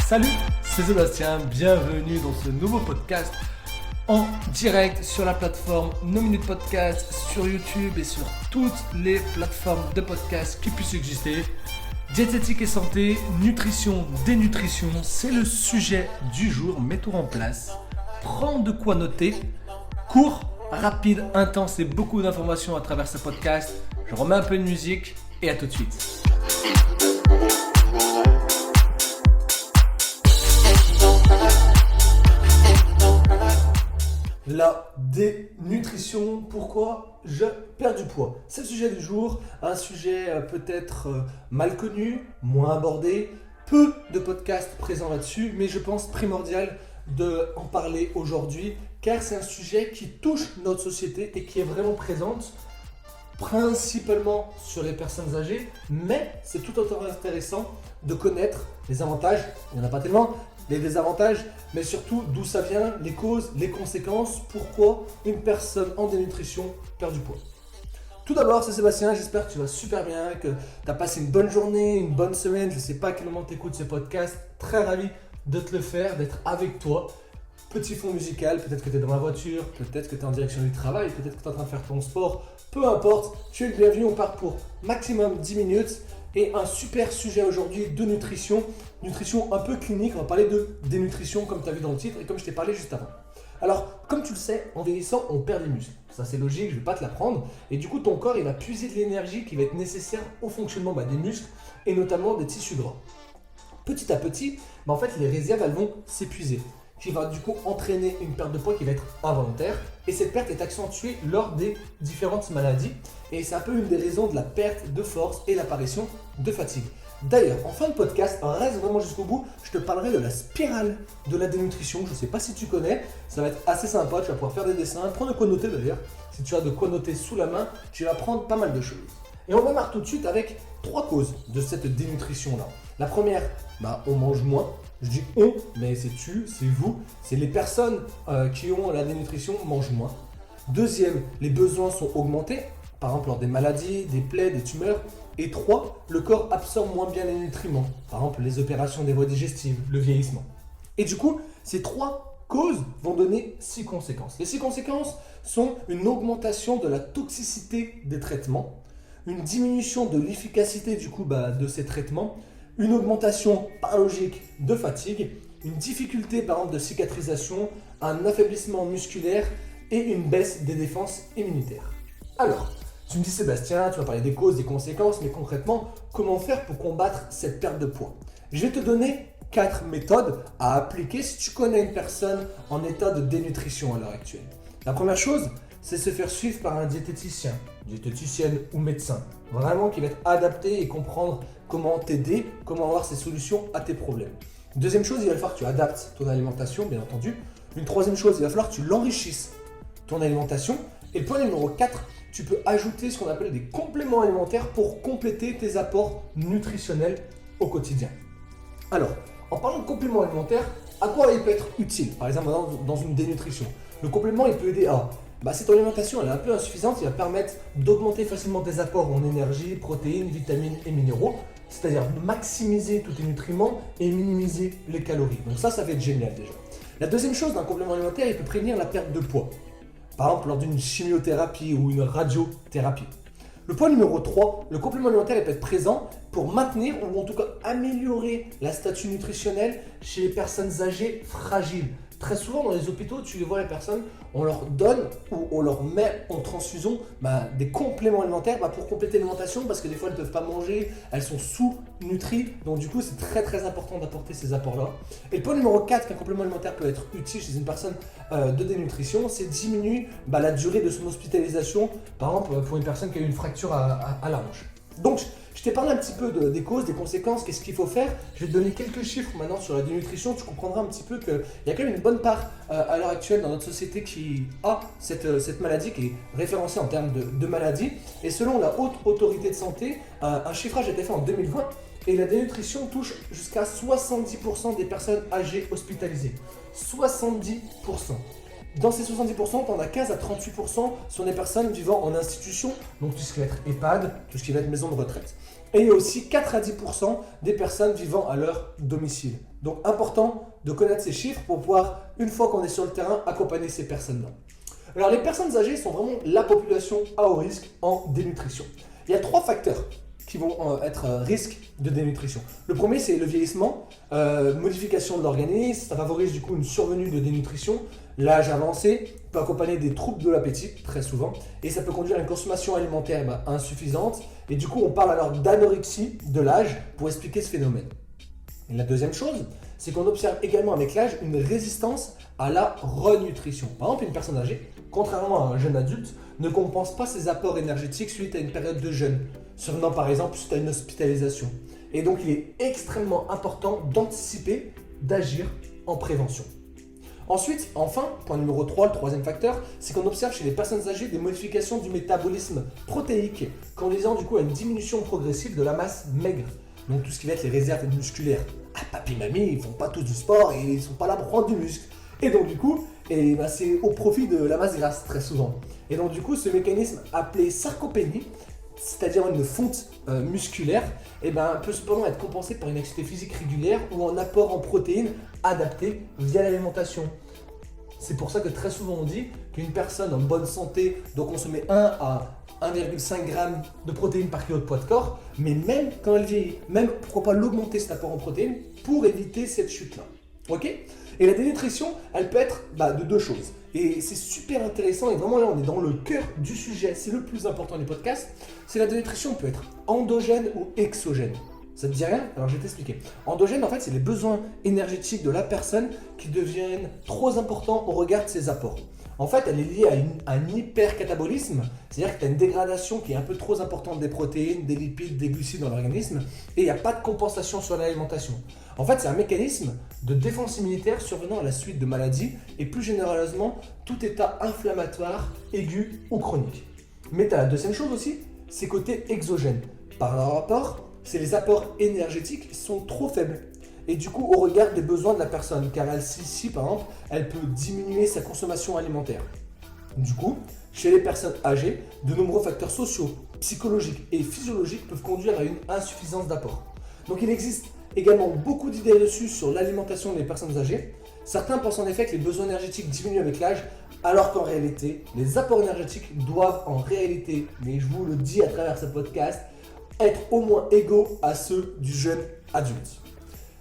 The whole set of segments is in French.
Salut, c'est Sébastien, bienvenue dans ce nouveau podcast en direct sur la plateforme No Minute Podcast, sur YouTube et sur toutes les plateformes de podcast qui puissent exister. Diététique et santé, nutrition, dénutrition, c'est le sujet du jour. Mets-toi en place, prends de quoi noter, court, rapide, intense et beaucoup d'informations à travers ce podcast. Je remets un peu de musique et à tout de suite. La dénutrition, pourquoi je perds du poids? C'est le sujet du jour, un sujet peut-être mal connu, moins abordé, peu de podcasts présents là-dessus, mais je pense primordial d'en parler aujourd'hui, car c'est un sujet qui touche notre société et qui est vraiment présente, principalement sur les personnes âgées, mais c'est tout autant intéressant de connaître les avantages, il n'y en a pas tellement, les désavantages, mais surtout d'où ça vient, les causes, les conséquences, pourquoi une personne en dénutrition perd du poids. Tout d'abord, c'est Sébastien, j'espère que tu vas super bien, que tu as passé une bonne journée, une bonne semaine, je ne sais pas à quel moment tu écoutes ce podcast, très ravi de te le faire, d'être avec toi. Petit fond musical, peut-être que tu es dans ma voiture, peut-être que tu es en direction du travail, peut-être que tu es en train de faire ton sport, peu importe, tu es le bienvenu, on part pour maximum 10 minutes. Et un super sujet aujourd'hui de nutrition, nutrition un peu clinique, on va parler de dénutrition comme tu as vu dans le titre et comme je t'ai parlé juste avant. Alors, comme tu le sais, en vieillissant, on perd des muscles. Ça c'est logique, je ne vais pas te l'apprendre. Et du coup, ton corps, il va puiser de l'énergie qui va être nécessaire au fonctionnement des muscles et notamment des tissus gras. Petit à petit, en fait, les réserves, elles vont s'épuiser, qui va du coup entraîner une perte de poids qui va être involontaire. Et cette perte est accentuée lors des différentes maladies. Et c'est un peu une des raisons de la perte de force et l'apparition de fatigue. D'ailleurs, en fin de podcast, reste vraiment jusqu'au bout, je te parlerai de la spirale de la dénutrition. Je ne sais pas si tu connais, ça va être assez sympa, tu vas pouvoir faire des dessins, prendre de quoi noter d'ailleurs. Si tu as de quoi noter sous la main, tu vas apprendre pas mal de choses. Et on démarre tout de suite avec 3 causes de cette dénutrition-là. La première, on mange moins. Je dis on, mais c'est tu, c'est vous, c'est les personnes qui ont la dénutrition mangent moins. Deuxième, les besoins sont augmentés, par exemple lors des maladies, des plaies, des tumeurs. Et 3, le corps absorbe moins bien les nutriments, par exemple les opérations des voies digestives, le vieillissement. Et du coup, ces 3 causes vont donner 6 conséquences. Les 6 conséquences sont une augmentation de la toxicité des traitements, une diminution de l'efficacité de ces traitements, une augmentation pathologique de fatigue, une difficulté par exemple de cicatrisation, un affaiblissement musculaire et une baisse des défenses immunitaires. Alors, tu me dis Sébastien, tu vas parler des causes, des conséquences, mais concrètement, comment faire pour combattre cette perte de poids? Je vais te donner 4 méthodes à appliquer si tu connais une personne en état de dénutrition à l'heure actuelle. La première chose, c'est se faire suivre par un diététicien, diététicienne ou médecin, vraiment qui va être adapté et comprendre comment t'aider, comment avoir ces solutions à tes problèmes. Deuxième chose, il va falloir que tu adaptes ton alimentation, bien entendu. Une troisième chose, il va falloir que tu l'enrichisses, ton alimentation. Et le point numéro 4, tu peux ajouter ce qu'on appelle des compléments alimentaires pour compléter tes apports nutritionnels au quotidien. Alors, en parlant de compléments alimentaires, à quoi il peut être utile? Par exemple, dans une dénutrition. Le complément, il peut aider à... si ton alimentation elle est un peu insuffisante, il va permettre d'augmenter facilement tes apports en énergie, protéines, vitamines et minéraux. C'est-à-dire maximiser tous tes nutriments et minimiser les calories. Donc ça va être génial déjà. La deuxième chose d'un complément alimentaire, il peut prévenir la perte de poids. Par exemple, lors d'une chimiothérapie ou une radiothérapie. Le point numéro 3, le complément alimentaire peut être présent pour maintenir ou en tout cas améliorer la stature nutritionnelle chez les personnes âgées fragiles. Très souvent dans les hôpitaux, tu les vois les personnes, on leur donne ou on leur met en transfusion des compléments alimentaires pour compléter l'alimentation parce que des fois elles ne peuvent pas manger, elles sont sous-nutries. Donc du coup c'est très très important d'apporter ces apports-là. Et le point numéro 4 qu'un complément alimentaire peut être utile chez une personne de dénutrition, c'est diminuer la durée de son hospitalisation, par exemple pour une personne qui a eu une fracture à la hanche. Donc, je t'ai parlé un petit peu des causes, des conséquences, qu'est-ce qu'il faut faire. Je vais te donner quelques chiffres maintenant sur la dénutrition. Tu comprendras un petit peu qu'il y a quand même une bonne part à l'heure actuelle dans notre société qui a cette maladie, qui est référencée en termes de maladie. Et selon la Haute Autorité de Santé, un chiffrage a été fait en 2020 et la dénutrition touche jusqu'à 70% des personnes âgées hospitalisées. 70%. Dans ces 70%, tu en as 15 à 38% sont des personnes vivant en institution, donc tout ce qui va être EHPAD, tout ce qui va être maison de retraite. Et il y a aussi 4 à 10% des personnes vivant à leur domicile. Donc important de connaître ces chiffres pour pouvoir, une fois qu'on est sur le terrain, accompagner ces personnes-là. Alors les personnes âgées sont vraiment la population à haut risque en dénutrition. Il y a 3 facteurs qui vont être risque de dénutrition. Le premier, c'est le vieillissement, modification de l'organisme, ça favorise du coup une survenue de dénutrition. L'âge avancé peut accompagner des troubles de l'appétit, très souvent, et ça peut conduire à une consommation alimentaire insuffisante. Et du coup, on parle alors d'anorexie de l'âge pour expliquer ce phénomène. Et la deuxième chose, c'est qu'on observe également avec l'âge une résistance à la renutrition. Par exemple, une personne âgée, contrairement à un jeune adulte, ne compense pas ses apports énergétiques suite à une période de jeûne, survenant par exemple suite à une hospitalisation. Et donc, il est extrêmement important d'anticiper, d'agir en prévention. Ensuite, enfin, point numéro 3, le troisième facteur, c'est qu'on observe chez les personnes âgées des modifications du métabolisme protéique, conduisant du coup à une diminution progressive de la masse maigre. Donc tout ce qui va être les réserves musculaires. Ah, papy, mamie, ils font pas tous du sport et ils sont pas là pour prendre du muscle. Et donc du coup, c'est au profit de la masse grasse très souvent. Et donc du coup, ce mécanisme appelé sarcopénie, c'est-à-dire une fonte musculaire, peut cependant être compensé par une activité physique régulière ou un apport en protéines adapté via l'alimentation. C'est pour ça que très souvent on dit qu'une personne en bonne santé doit consommer 1 à 1,5 g de protéines par kilo de poids de corps, mais même quand elle vieillit, même pourquoi pas l'augmenter cet apport en protéines pour éviter cette chute-là. Ok ? Et la dénutrition, elle peut être de 2 choses. Et c'est super intéressant et vraiment là on est dans le cœur du sujet, c'est le plus important du podcast. C'est la dénutrition peut être endogène ou exogène. Ça te dit rien? Alors je vais t'expliquer. Endogène, en fait, c'est les besoins énergétiques de la personne qui deviennent trop importants au regard de ses apports. En fait, elle est liée à un hypercatabolisme, c'est-à-dire que tu as une dégradation qui est un peu trop importante des protéines, des lipides, des glucides dans l'organisme, et il n'y a pas de compensation sur l'alimentation. En fait, c'est un mécanisme de défense immunitaire survenant à la suite de maladies, et plus généreusement, tout état inflammatoire, aigu ou chronique. Mais tu as la deuxième chose aussi, c'est côté exogène. Par rapport, c'est les apports énergétiques qui sont trop faibles. Et du coup, au regard des besoins de la personne, car si par exemple, elle peut diminuer sa consommation alimentaire. Du coup, chez les personnes âgées, de nombreux facteurs sociaux, psychologiques et physiologiques peuvent conduire à une insuffisance d'apport. Donc il existe également beaucoup d'idées reçues sur l'alimentation des personnes âgées. Certains pensent en effet que les besoins énergétiques diminuent avec l'âge, alors qu'en réalité, les apports énergétiques doivent en réalité, mais je vous le dis à travers ce podcast, être au moins égaux à ceux du jeune adulte.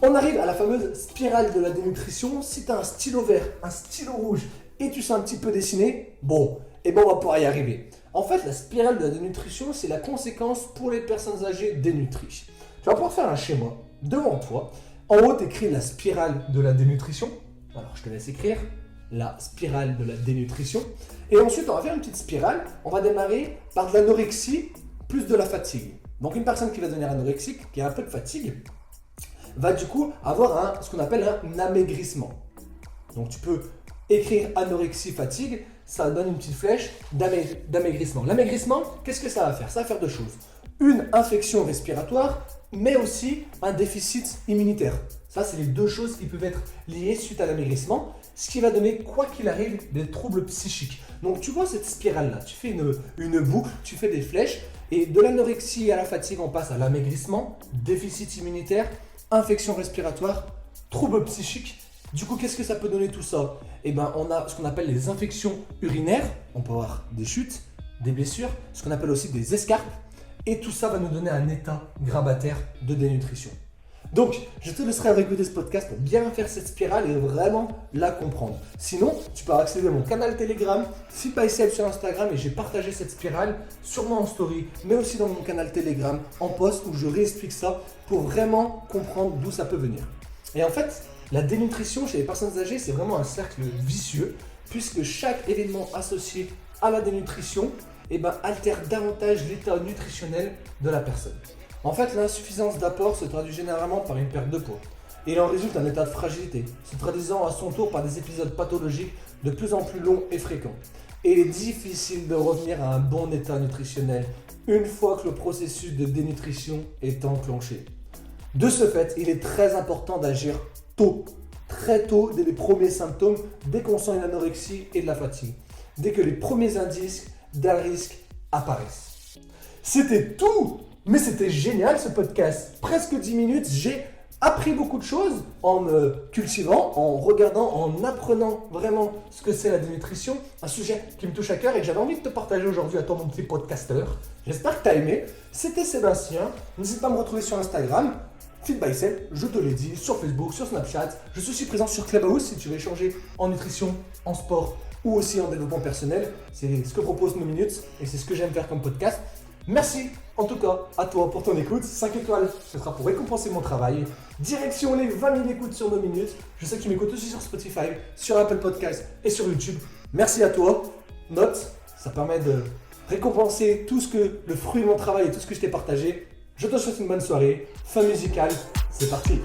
On arrive à la fameuse spirale de la dénutrition. Si tu as un stylo vert, un stylo rouge et tu sais un petit peu dessiner, on va pouvoir y arriver. En fait, la spirale de la dénutrition, c'est la conséquence pour les personnes âgées dénutries. Tu vas pouvoir faire un schéma devant toi. En haut, tu écris la spirale de la dénutrition. Alors, je te laisse écrire la spirale de la dénutrition. Et ensuite, on va faire une petite spirale. On va démarrer par de l'anorexie plus de la fatigue. Donc, une personne qui va devenir anorexique, qui a un peu de fatigue, va du coup avoir ce qu'on appelle un amaigrissement. Donc, tu peux écrire anorexie, fatigue, ça donne une petite flèche d'amaigrissement. L'amaigrissement, qu'est-ce que ça va faire? Ça va faire 2 choses. Une infection respiratoire, mais aussi un déficit immunitaire. Ça, c'est les 2 choses qui peuvent être liées suite à l'amaigrissement, ce qui va donner, quoi qu'il arrive, des troubles psychiques. Donc, tu vois cette spirale-là, tu fais une boucle, tu fais des flèches, et de l'anorexie à la fatigue, on passe à l'amaigrissement, déficit immunitaire, infection respiratoire, troubles psychiques. Du coup, qu'est-ce que ça peut donner tout ça? On a ce qu'on appelle les infections urinaires, on peut avoir des chutes, des blessures, ce qu'on appelle aussi des escarpes, et tout ça va nous donner un état grabataire de dénutrition. Donc, je te laisserai réécouter ce podcast pour bien faire cette spirale et vraiment la comprendre. Sinon, tu peux accéder à mon canal Telegram, FitBicep sur Instagram, et j'ai partagé cette spirale sûrement en story, mais aussi dans mon canal Telegram, en post où je réexplique ça pour vraiment comprendre d'où ça peut venir. Et en fait, la dénutrition chez les personnes âgées, c'est vraiment un cercle vicieux, puisque chaque événement associé à la dénutrition altère davantage l'état nutritionnel de la personne. En fait, l'insuffisance d'apport se traduit généralement par une perte de poids. Et il en résulte un état de fragilité, se traduisant à son tour par des épisodes pathologiques de plus en plus longs et fréquents. Et il est difficile de revenir à un bon état nutritionnel une fois que le processus de dénutrition est enclenché. De ce fait, il est très important d'agir tôt très tôt, dès les premiers symptômes, dès qu'on sent une anorexie et de la fatigue, dès que les premiers indices d'un risque apparaissent. C'était tout, mais c'était génial ce podcast. Presque 10 minutes, j'ai appris beaucoup de choses en me cultivant, en regardant, en apprenant vraiment ce que c'est la dénutrition, un sujet qui me touche à cœur et que j'avais envie de te partager aujourd'hui à toi mon petit podcasteur. J'espère que tu as aimé. C'était Sébastien. N'hésite pas à me retrouver sur Instagram, Fit by Seb, je te l'ai dit, sur Facebook, sur Snapchat. Je suis aussi présent sur Clubhouse si tu veux échanger en nutrition, en sport ou aussi en développement personnel. C'est ce que propose No Minutes et c'est ce que j'aime faire comme podcast. Merci en tout cas à toi pour ton écoute. 5 étoiles, ce sera pour récompenser mon travail. Direction les 20 000 écoutes sur No Minutes. Je sais que tu m'écoutes aussi sur Spotify, sur Apple Podcasts et sur YouTube. Merci à toi. Note, ça permet de récompenser tout ce que le fruit de mon travail et tout ce que je t'ai partagé. Je te souhaite une bonne soirée. Fin musicale, c'est parti.